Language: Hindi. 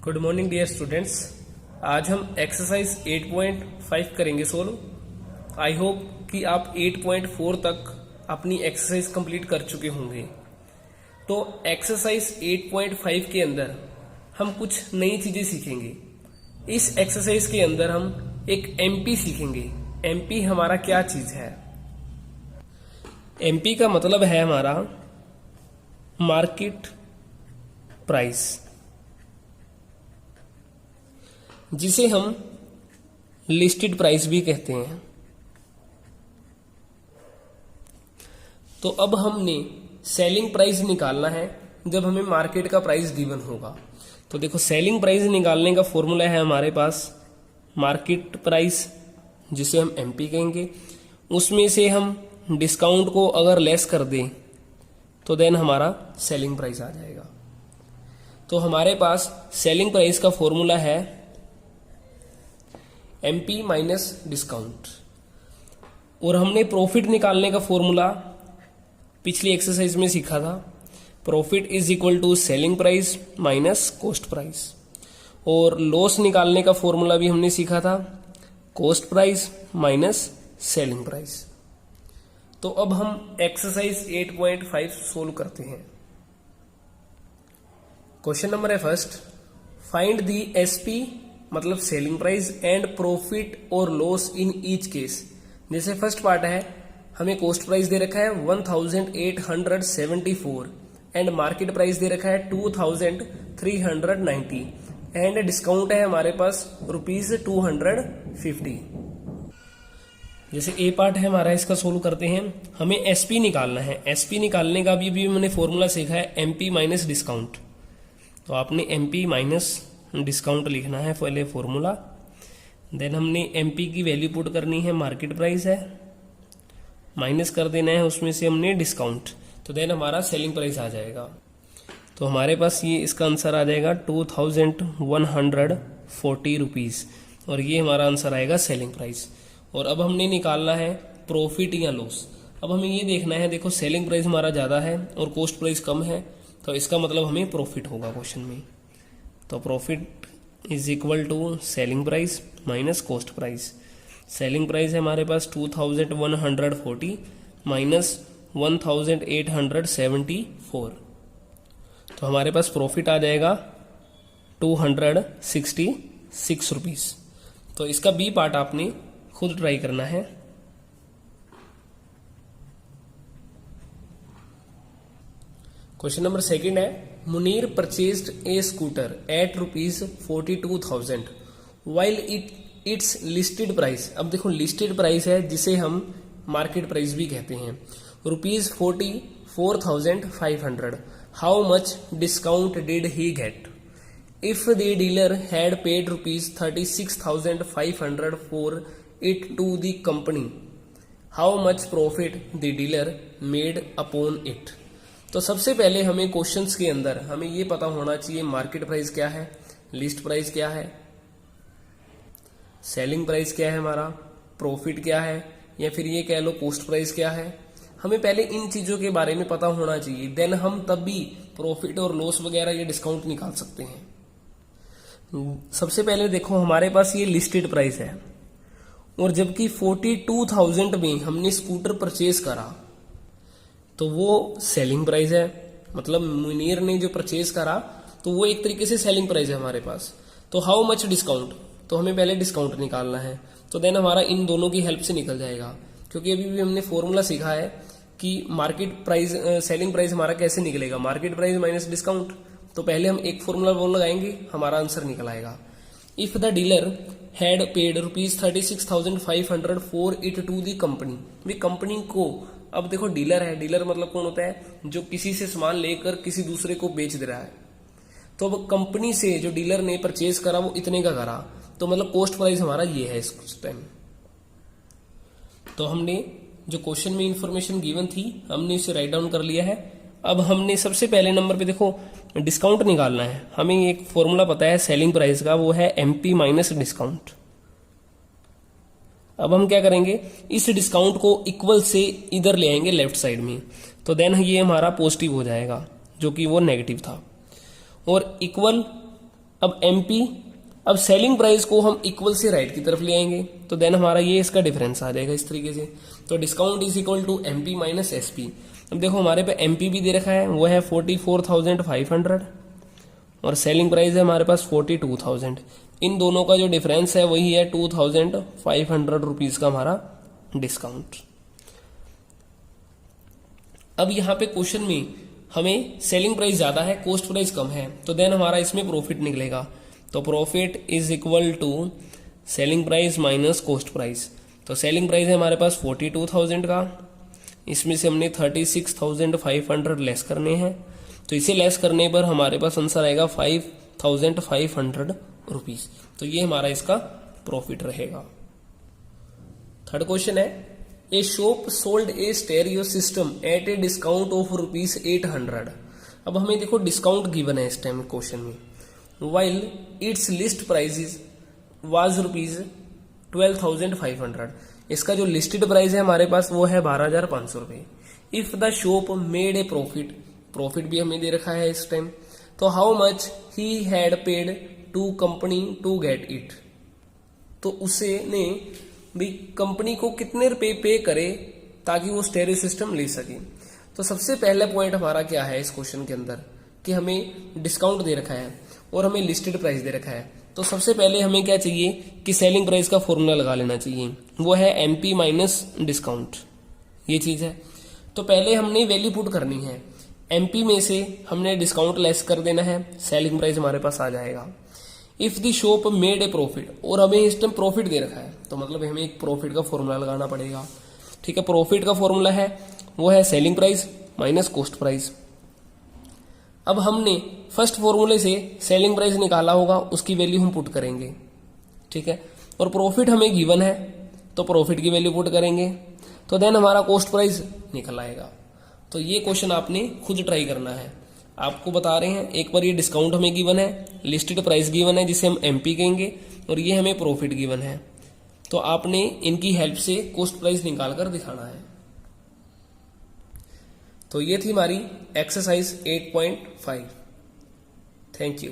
Good morning dear students. आज हम एक्सरसाइज 8.5 करेंगे सोल्व। आई होप कि आप 8.4 तक अपनी एक्सरसाइज कंप्लीट कर चुके होंगे। तो एक्सरसाइज 8.5 के अंदर हम कुछ नई चीजें सीखेंगे। इस एक्सरसाइज के अंदर हम एक एमपी सीखेंगे। एमपी हमारा क्या चीज है? एमपी का मतलब है हमारा मार्केट प्राइस, जिसे हम लिस्टेड प्राइस भी कहते हैं। तो अब हमने सेलिंग प्राइस निकालना है जब हमें मार्केट का प्राइस गिवन होगा। तो देखो, सेलिंग प्राइस निकालने का फॉर्मूला है हमारे पास मार्केट प्राइस, जिसे हम एमपी कहेंगे। उसमें से हम डिस्काउंट को अगर लेस कर दें तो देन हमारा सेलिंग प्राइस आ जाएगा। तो हमारे पास सेलिंग प्राइस का फॉर्मूला है एमपी माइनस डिस्काउंट। और हमने प्रॉफिट निकालने का फॉर्मूला पिछली एक्सरसाइज में सीखा था। Profit is equal to selling price minus cost price. और लॉस निकालने का फॉर्मूला भी हमने सीखा था, cost price minus selling price. तो अब हम एक्सरसाइज 8.5 सोल्व करते हैं। क्वेश्चन नंबर है फर्स्ट, फाइंड दी एसपी मतलब सेलिंग प्राइस एंड प्रॉफिट और लॉस इन ईच केस। जैसे फर्स्ट पार्ट है, हमें कॉस्ट प्राइस दे रखा है 1874 एंड मार्केट प्राइस दे रखा है 2390 एंड डिस्काउंट है हमारे पास ₹250। जैसे ए पार्ट है हमारा, इसका सोल्व करते हैं। हमें एसपी निकालना है। एसपी निकालने का भी मैंने फॉर्मूला सीखा है एमपी माइनस डिस्काउंट। तो आपने एमपी माइनस डिस्काउंट लिखना है पहले फॉर्मूला, देन हमने एमपी की वैल्यू पुट करनी है, मार्केट प्राइस है, माइनस कर देना है उसमें से हमने डिस्काउंट, तो देन हमारा सेलिंग प्राइस आ जाएगा। तो हमारे पास ये इसका आंसर आ जाएगा 2140 रुपीज, और ये हमारा आंसर आएगा सेलिंग प्राइस। और अब हमने निकालना है प्रॉफिट या लॉस। अब हमें ये देखना है, देखो सेलिंग प्राइस हमारा ज्यादा है और कॉस्ट प्राइस कम है, तो इसका मतलब हमें प्रॉफिट होगा क्वेश्चन में। तो profit is equal to selling price minus cost price. Selling price है हमारे पास 2140 माइनस 1874, तो हमारे पास प्रॉफिट आ जाएगा 266 रुपीज। तो इसका बी पार्ट आपने खुद ट्राई करना है। क्वेश्चन नंबर सेकंड है, Munir purchased a scooter at ₹42,000 while its listed price. अब देखो, लिस्टेड प्राइस है जिसे हम मार्केट प्राइस भी कहते हैं, ₹44,500। How much discount did he get? If the dealer had paid ₹36,500 for it to the company, how much profit the dealer made upon it? तो सबसे पहले हमें क्वेश्चंस के अंदर हमें ये पता होना चाहिए मार्केट प्राइस क्या है, लिस्ट प्राइस क्या है, सेलिंग प्राइस क्या है, हमारा प्रॉफिट क्या है, या फिर ये कह लो कॉस्ट प्राइस क्या है। हमें पहले इन चीजों के बारे में पता होना चाहिए, देन हम तब भी प्रॉफिट और लॉस वगैरह ये डिस्काउंट निकाल सकते हैं। सबसे पहले देखो, हमारे पास ये लिस्टेड प्राइस है, और जबकि 42,000 में हमने स्कूटर परचेज करा तो वो सेलिंग प्राइस है, मतलब मुनीर ने जो परचेज करा तो वो एक तरीके से सेलिंग प्राइस है हमारे पास। तो हाउ मच डिस्काउंट, तो हमें पहले डिस्काउंट निकालना है, तो देन हमारा इन दोनों की हेल्प से निकल जाएगा। क्योंकि अभी भी हमने फॉर्मूला सीखा है कि मार्केट प्राइस सेलिंग प्राइस हमारा कैसे निकलेगा, मार्केट प्राइस माइनस डिस्काउंट। तो पहले हम एक फॉर्मूला वो लगाएंगे, हमारा आंसर निकल आएगा। If the dealer had paid ₹36,500 for it to the company, वे कंपनी को, अब देखो डीलर है, डीलर मतलब कौन होता है, जो किसी से सामान लेकर किसी दूसरे को बेच दे रहा है। तो अब कंपनी से जो डीलर ने परचेज करा वो इतने का करा, तो मतलब कॉस्ट प्राइस हमारा ये है इस टाइम। तो हमने जो क्वेश्चन में इंफॉर्मेशन गिवन थी हमने इसे राइट डाउन कर लिया है। अब हमने सबसे पहले नंबर पे देखो डिस्काउंट निकालना है। हमें एक फॉर्मूला पता है सेलिंग प्राइस का, वो है एमपी माइनस डिस्काउंट। अब हम क्या करेंगे, इस डिस्काउंट को इक्वल से इधर ले आएंगे लेफ्ट साइड में, तो देन ये हमारा पॉजिटिव हो जाएगा, जो कि वो नेगेटिव था। और इक्वल अब एमपी, अब सेलिंग प्राइस को हम इक्वल से राइट की तरफ ले आएंगे, तो देन हमारा ये इसका डिफरेंस आ जाएगा इस तरीके से। तो discount is equal to MP minus SP. अब देखो हमारे पे एमपी भी दे रखा है, वो है 44,500 और सेलिंग प्राइस है हमारे पास 42,000। इन दोनों का जो डिफरेंस है वही है 2,500 रुपीज का हमारा डिस्काउंट। अब यहाँ पे क्वेश्चन में हमें सेलिंग प्राइस ज्यादा है, कॉस्ट प्राइस कम है, तो देन हमारा इसमें प्रॉफिट निकलेगा। तो profit is equal to selling price minus cost price. तो सेलिंग प्राइस है हमारे पास 42,000 का, इसमें से हमने 36,500 लेस करने हैं, तो इसे लेस करने पर हमारे पास आंसर आएगा 5,500 रुपीज। तो ये हमारा इसका प्रॉफिट रहेगा। थर्ड क्वेश्चन है, ए shop sold A stereo system eight a discount of ₹800। अब हमें देखो डिस्काउंट गिवन है इस टाइम क्वेश्चन में, while it's list price was ₹12,500। इसका जो लिस्टेड प्राइस है हमारे पास वो है 12,500 रुपए। If the shop made a profit, profit भी हमें दे रखा है इस टाइम, तो how much he had paid to company to get it. तो उसे ने भी कंपनी को कितने रुपए पे करे ताकि वो स्टेरियो सिस्टम ले सके। तो सबसे पहला पॉइंट हमारा क्या है इस क्वेश्चन के अंदर कि हमें डिस्काउंट दे रखा है और हमें लिस्टेड प्राइस दे रखा है। तो सबसे पहले हमें क्या चाहिए कि सेलिंग प्राइस का फॉर्मूला लगा लेना चाहिए, वो है एमपी माइनस डिस्काउंट, ये चीज है। तो पहले हमने वैल्यू पुट करनी है, एमपी में से हमने डिस्काउंट लेस कर देना है, सेलिंग प्राइस हमारे पास आ जाएगा। If the shop made a profit, और हमें इस टाइम प्रॉफिट दे रखा है, तो मतलब हमें एक प्रॉफिट का फॉर्मूला लगाना पड़ेगा। ठीक है, प्रॉफिट का फॉर्मूला है वो है selling price minus cost price. अब हमने फर्स्ट फॉर्मूले से सेलिंग प्राइस निकाला होगा, उसकी वैल्यू हम पुट करेंगे। ठीक है, और प्रॉफिट हमें गिवन है तो प्रॉफिट की वैल्यू पुट करेंगे, तो देन हमारा कॉस्ट प्राइस निकल आएगा। तो ये क्वेश्चन आपने खुद ट्राई करना है, आपको बता रहे हैं। एक बार ये डिस्काउंट हमें गिवन है, लिस्टेड प्राइस गिवन है जिसे हम एमपी कहेंगे, और ये हमें प्रॉफिट गिवन है, तो आपने इनकी हेल्प से कॉस्ट प्राइस निकाल कर दिखाना है। तो ये थी हमारी एक्सरसाइज 8.5। Thank you.